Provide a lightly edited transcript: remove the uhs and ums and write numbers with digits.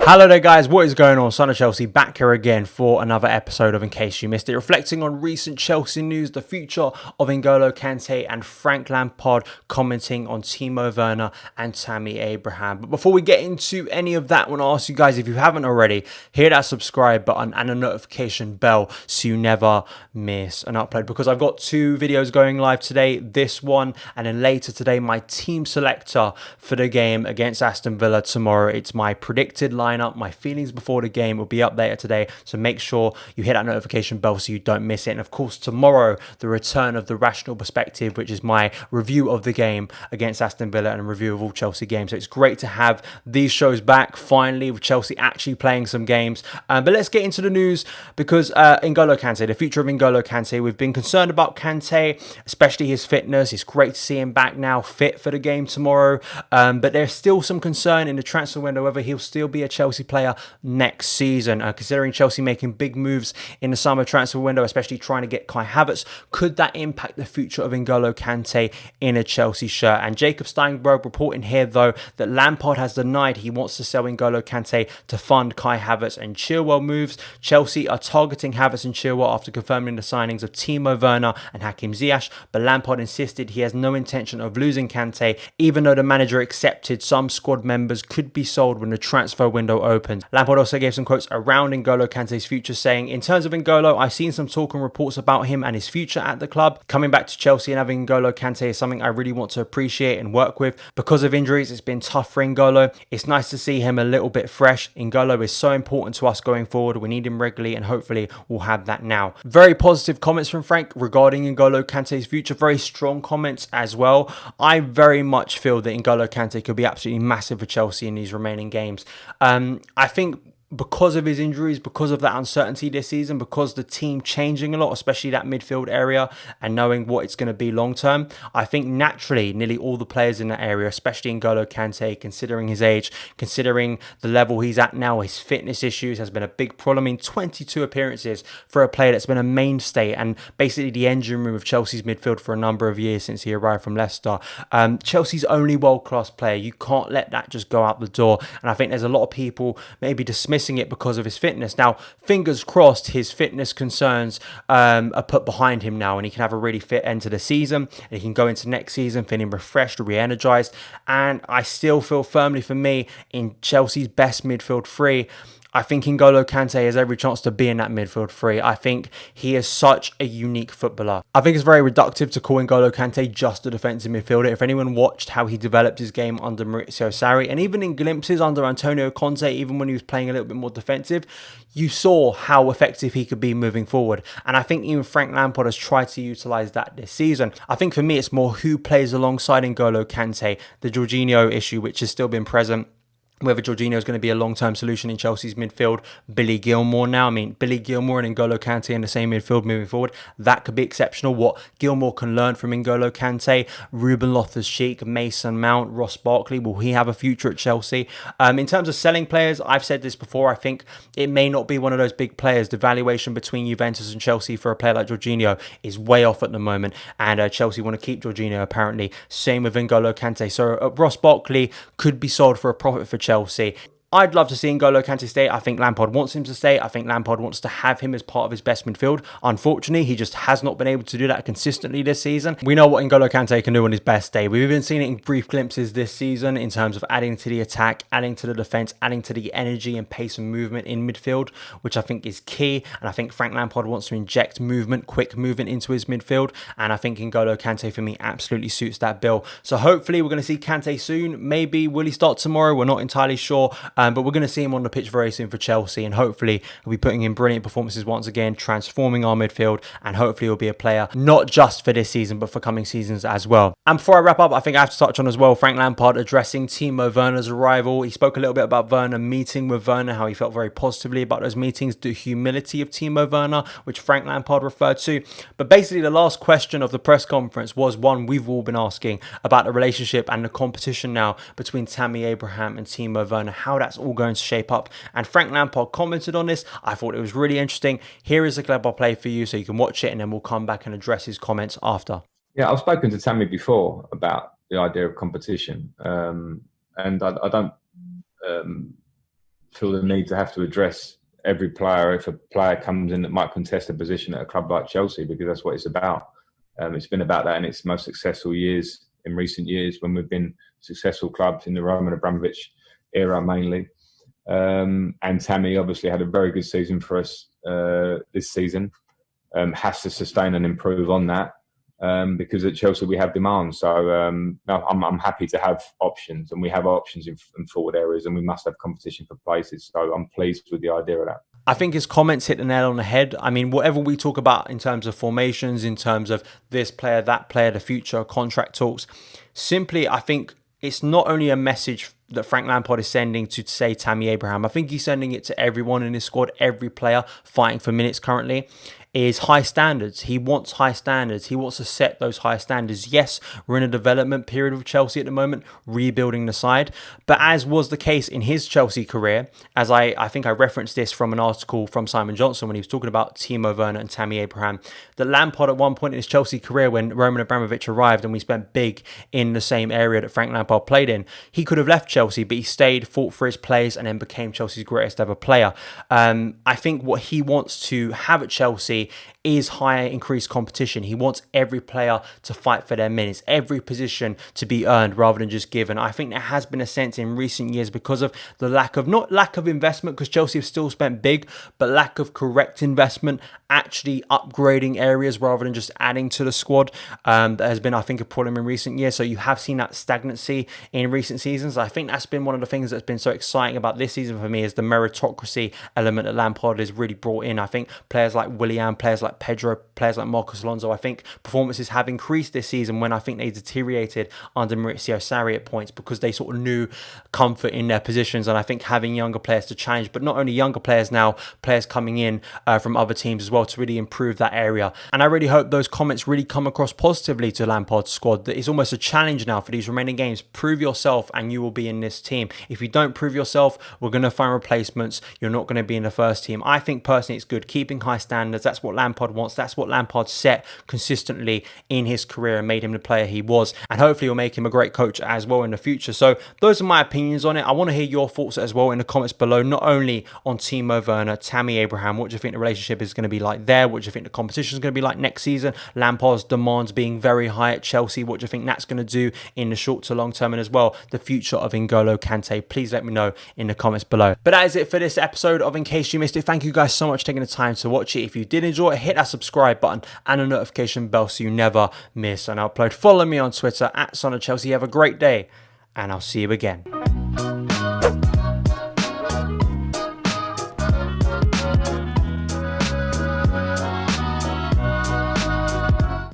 Hello there guys, what is going on? Son of Chelsea back here again for another episode of In Case You Missed It, reflecting on recent Chelsea news, the future of N'Golo Kante and Frank Lampard, commenting on Timo Werner and Tammy Abraham. But before we get into any of that, I want to ask you guys, if you haven't already, hit that subscribe button and a notification bell so you never miss an upload, because I've got two videos going live today, this one and then later today my team selector for the game against Aston Villa tomorrow. It's my predicted lineup, my feelings before the game will be up later today, so make sure you hit that notification bell so you don't miss it. And of course tomorrow, the return of the Rational Perspective, which is my review of the game against Aston Villa and a review of all Chelsea games. So it's great to have these shows back finally, with Chelsea actually playing some games. But let's get into the news, because N'Golo Kante, the future of N'Golo Kante, we've been concerned about Kante, especially his fitness. It's great to see him back now fit for the game tomorrow, but there's still some concern in the transfer window whether he'll still be a Chelsea player next season. Considering Chelsea making big moves in the summer transfer window, especially trying to get Kai Havertz, could that impact the future of N'Golo Kante in a Chelsea shirt? And Jacob Steinberg reporting here though that Lampard has denied he wants to sell N'Golo Kante to fund Kai Havertz and Chilwell moves. Chelsea are targeting Havertz and Chilwell after confirming the signings of Timo Werner and Hakim Ziyech, but Lampard insisted he has no intention of losing Kante, even though the manager accepted some squad members could be sold when the transfer window opens. Lampard also gave some quotes around N'Golo Kante's future, saying, "In terms of N'Golo, I've seen some talk and reports about him and his future at the club. Coming back to Chelsea and having N'Golo Kante is something I really want to appreciate and work with. Because of injuries, it's been tough for N'Golo. It's nice to see him a little bit fresh. N'Golo is so important to us going forward. We need him regularly and hopefully we'll have that now." Very positive comments from Frank regarding N'Golo Kante's future. Very strong comments as well. I very much feel that N'Golo Kante could be absolutely massive for Chelsea in these remaining games. I think because of his injuries, because of that uncertainty this season, because the team changing a lot, especially that midfield area, and knowing what it's going to be long term, I think naturally nearly all the players in that area, especially N'Golo Kante, considering his age, considering the level he's at now, his fitness issues has been a big problem. I mean, 22 appearances for a player that's been a mainstay and basically the engine room of Chelsea's midfield for a number of years since he arrived from Leicester. Chelsea's only world-class player. You can't let that just go out the door. And I think there's a lot of people maybe dismissing it because of his fitness. Now, fingers crossed his fitness concerns are put behind him now and he can have a really fit end to the season and he can go into next season feeling refreshed, re-energized. And I still feel firmly, for me, in Chelsea's best midfield three, I think N'Golo Kante has every chance to be in that midfield three. I think he is such a unique footballer. I think it's very reductive to call N'Golo Kante just a defensive midfielder. If anyone watched how he developed his game under Maurizio Sarri, and even in glimpses under Antonio Conte, even when he was playing a little bit more defensive, you saw how effective he could be moving forward. And I think even Frank Lampard has tried to utilise that this season. I think for me, it's more who plays alongside N'Golo Kante. The Jorginho issue, which has still been present, whether Jorginho is going to be a long-term solution in Chelsea's midfield. Billy Gilmour now, I mean, Billy Gilmour and N'Golo Kante in the same midfield moving forward, that could be exceptional. What Gilmour can learn from N'Golo Kante, Ruben Loftus-Cheek, Mason Mount, Ross Barkley, will he have a future at Chelsea? In terms of selling players, I've said this before, I think it may not be one of those big players. The valuation between Juventus and Chelsea for a player like Jorginho is way off at the moment, and Chelsea want to keep Jorginho apparently. Same with N'Golo Kante. So Ross Barkley could be sold for a profit for Chelsea. I'd love to see N'Golo Kante stay. I think Lampard wants him to stay. I think Lampard wants to have him as part of his best midfield. Unfortunately, he just has not been able to do that consistently this season. We know what N'Golo Kante can do on his best day. We've even seen it in brief glimpses this season in terms of adding to the attack, adding to the defence, adding to the energy and pace and movement in midfield, which I think is key. And I think Frank Lampard wants to inject movement, quick movement into his midfield. And I think N'Golo Kante, for me, absolutely suits that bill. So hopefully we're going to see Kante soon. Maybe will he start tomorrow? We're not entirely sure. But we're going to see him on the pitch very soon for Chelsea, and hopefully he'll be putting in brilliant performances once again, transforming our midfield, and hopefully he'll be a player not just for this season but for coming seasons as well. And before I wrap up, I think I have to touch on as well Frank Lampard addressing Timo Werner's arrival. He spoke a little bit about Werner meeting with Werner, how he felt very positively about those meetings, the humility of Timo Werner, which Frank Lampard referred to. But basically the last question of the press conference was one we've all been asking about the relationship and the competition now between Tammy Abraham and Timo Werner, how that's all going to shape up. And Frank Lampard commented on this. I thought it was really interesting. Here is a clip I'll play for you so you can watch it, and then we'll come back and address his comments after. Yeah, I've spoken to Tammy before about the idea of competition, and I don't feel the need to have to address every player if a player comes in that might contest a position at a club like Chelsea, because that's what it's about. It's been about that in its most successful years in recent years, when we've been successful clubs in the Roman Abramovich era mainly. And Tammy obviously had a very good season for us this season. Has to sustain and improve on that, because at Chelsea we have demands. So no, I'm happy to have options, and we have options in forward areas, and we must have competition for places. So I'm pleased with the idea of that. I think his comments hit the nail on the head. I mean, whatever we talk about in terms of formations, in terms of this player, that player, the future, contract talks, simply, I think it's not only a message that Frank Lampard is sending to, say, Tammy Abraham. I think he's sending it to everyone in his squad, every player fighting for minutes currently, is high standards. He wants high standards. He wants to set those high standards. Yes, we're in a development period with Chelsea at the moment, rebuilding the side. But as was the case in his Chelsea career, as I think I referenced this from an article from Simon Johnson when he was talking about Timo Werner and Tammy Abraham, that Lampard at one point in his Chelsea career, when Roman Abramovich arrived and we spent big in the same area that Frank Lampard played in, he could have left Chelsea, but he stayed, fought for his players, and then became Chelsea's greatest ever player. I think what he wants to have at Chelsea is higher increased competition. He wants every player to fight for their minutes, every position to be earned rather than just given. I think there has been a sense in recent years, because of the not lack of investment, because Chelsea have still spent big, but lack of correct investment, actually upgrading areas rather than just adding to the squad. That has been, I think, a problem in recent years. So you have seen that stagnancy in recent seasons. I think that's been one of the things that's been so exciting about this season for me, is the meritocracy element that Lampard has really brought in. I think players like Willian, players like Pedro, players like Marcos Alonso, I think performances have increased this season when I think they deteriorated under Maurizio Sarri at points, because they sort of knew comfort in their positions. And I think having younger players to challenge, but not only younger players now, players coming in from other teams as well to really improve that area. And I really hope those comments really come across positively to Lampard's squad, that it's almost a challenge now for these remaining games. Prove yourself and you will be in this team. If you don't prove yourself, we're going to find replacements. You're not going to be in the first team. I think personally it's good, keeping high standards. That's what Lampard wants. That's what Lampard set consistently in his career and made him the player he was. And hopefully it'll make him a great coach as well in the future. So those are my opinions on it. I want to hear your thoughts as well in the comments below, not only on Timo Werner, Tammy Abraham. What do you think the relationship is going to be like there? What do you think the competition is going to be like next season? Lampard's demands being very high at Chelsea. What do you think that's going to do in the short to long term? And as well, the future of N'Golo Kante. Please let me know in the comments below. But that is it for this episode of In Case You Missed It. Thank you guys so much for taking the time to watch it. If you did enjoy it, hit that subscribe button and a notification bell so you never miss an upload. Follow me on Twitter at Son of Chelsea. Have a great day, and I'll see you again.